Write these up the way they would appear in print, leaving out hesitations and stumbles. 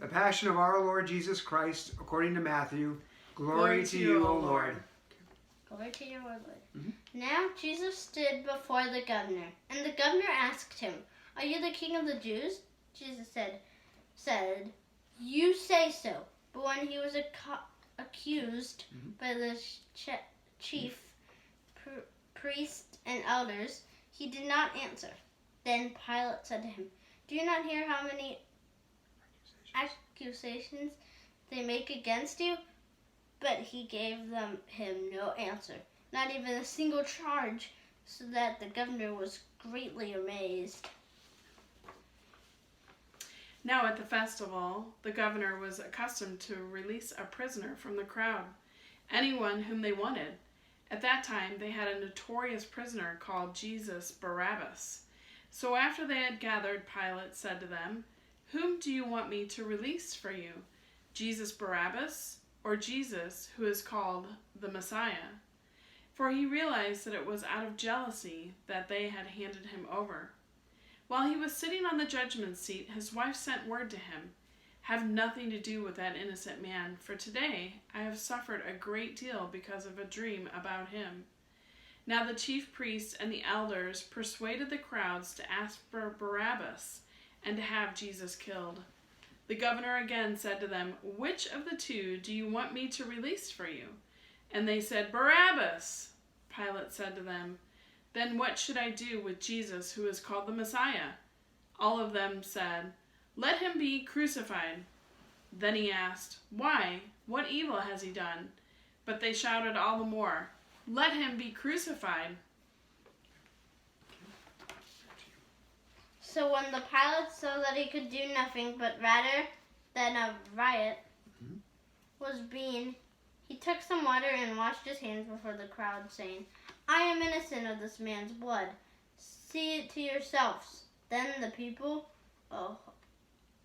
The Passion of our Lord Jesus Christ, according to Matthew. Glory to you, O Lord. Glory to you, O Lord. Now Jesus stood before the governor, and the governor asked him, "Are you the king of the Jews?" Jesus said, "You say so." But when he was accused by the chief priests and elders, he did not answer. Then Pilate said to him, "Do you not hear how many accusations they make against you?" But he gave him no answer, not even a single charge, so that the governor was greatly amazed. Now at the festival, the governor was accustomed to release a prisoner from the crowd, anyone whom they wanted. At that time, they had a notorious prisoner called Jesus Barabbas. So after they had gathered, Pilate said to them, "Whom do you want me to release for you, Jesus Barabbas, or Jesus, who is called the Messiah?" For he realized that it was out of jealousy that they had handed him over. While he was sitting on the judgment seat, his wife sent word to him, "Have nothing to do with that innocent man, for today I have suffered a great deal because of a dream about him." Now the chief priests and the elders persuaded the crowds to ask for Barabbas and to have Jesus killed. The governor again said to them, "Which of the two do you want me to release for you?" And they said, "Barabbas." Pilate said to them, "Then what should I do with Jesus, who is called the Messiah?" All of them said, "Let him be crucified." Then he asked, "Why? What evil has he done?" But they shouted all the more, "Let him be crucified." So when the Pilate saw that he could do nothing but rather than a riot was being, he took some water and washed his hands before the crowd, saying, "I am innocent of this man's blood. See it to yourselves." Then the people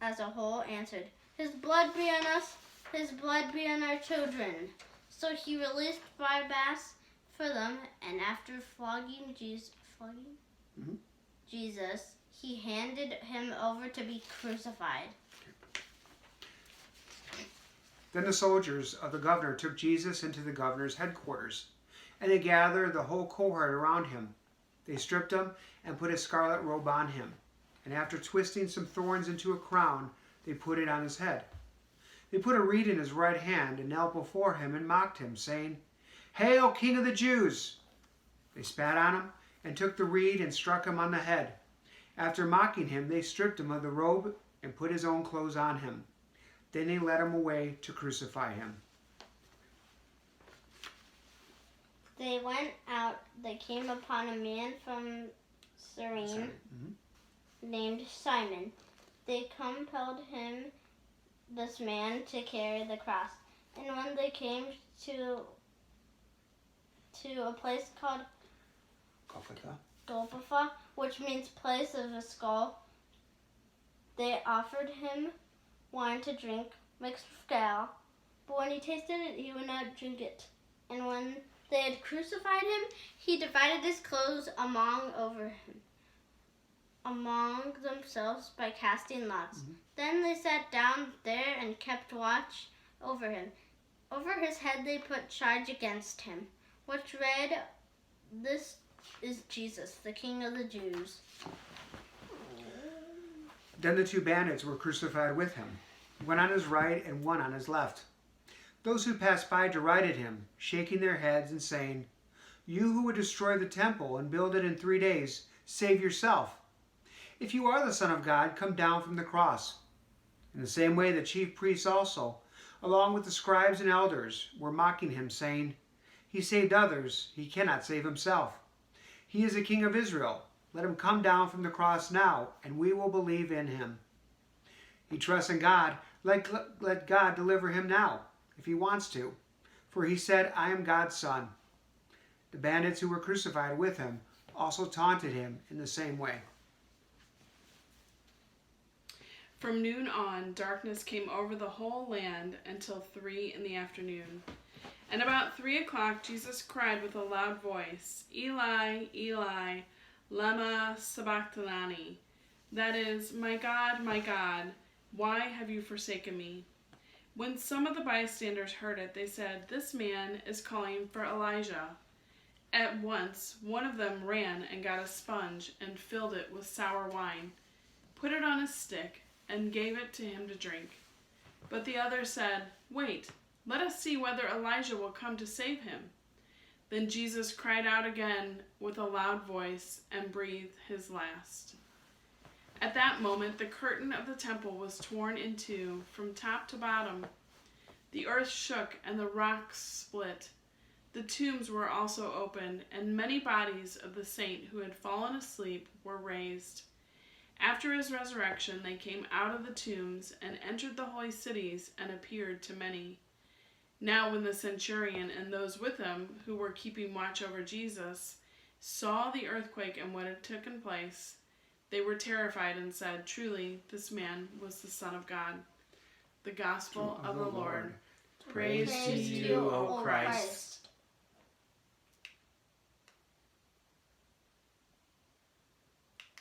as a whole answered, "His blood be on us, his blood be on our children." So he released Barabbas for them, and after flogging Jesus, he handed him over to be crucified. Then the soldiers of the governor took Jesus into the governor's headquarters, and they gathered the whole cohort around him. They stripped him and put a scarlet robe on him, and after twisting some thorns into a crown, they put it on his head. They put a reed in his right hand and knelt before him and mocked him, saying, "Hail, King of the Jews!" They spat on him and took the reed and struck him on the head. After mocking him, they stripped him of the robe and put his own clothes on him. Then they led him away to crucify him. They went out. They came upon a man from Cyrene named Simon. They compelled this man to carry the cross. And when they came to a place called Golgotha, which means place of a skull, they offered him wine to drink mixed with gall. But when he tasted it, he would not drink it. And when they had crucified him, he divided his clothes among themselves by casting lots. Then they sat down there and kept watch over him. Over his head they put charge against him, which read, "This is Jesus, the King of the Jews." Then the two bandits were crucified with him, one on his right and one on his left. Those who passed by derided him, shaking their heads and saying, "You who would destroy the temple and build it in 3 days, save yourself. If you are the Son of God, come down from the cross." In the same way, the chief priests also, along with the scribes and elders, were mocking him, saying, "He saved others, he cannot save himself. He is the King of Israel. Let him come down from the cross now, and we will believe in him. He trusts in God. Let God deliver him now, if he wants to. For he said, 'I am God's son.'" The bandits who were crucified with him also taunted him in the same way. From noon on, darkness came over the whole land until 3 p.m. And about 3 o'clock, Jesus cried with a loud voice, "Eli, Eli, lama sabachthani?" That is, my God, Why have you forsaken me?" When some of the bystanders heard it, they said, "This man is calling for Elijah." At once, one of them ran and got a sponge and filled it with sour wine, put it on a stick, and gave it to him to drink. But the other said, "Wait, let us see whether Elijah will come to save him." Then Jesus cried out again with a loud voice and breathed his last. At that moment, the curtain of the temple was torn in two from top to bottom. The earth shook and the rocks split. The tombs were also opened, and many bodies of the saints who had fallen asleep were raised. After his resurrection, they came out of the tombs and entered the holy cities and appeared to many. Now when the centurion and those with him who were keeping watch over Jesus saw the earthquake and what had taken place, they were terrified and said, "Truly, this man was the Son of God." The Gospel of the Lord. Praise to you, O Christ.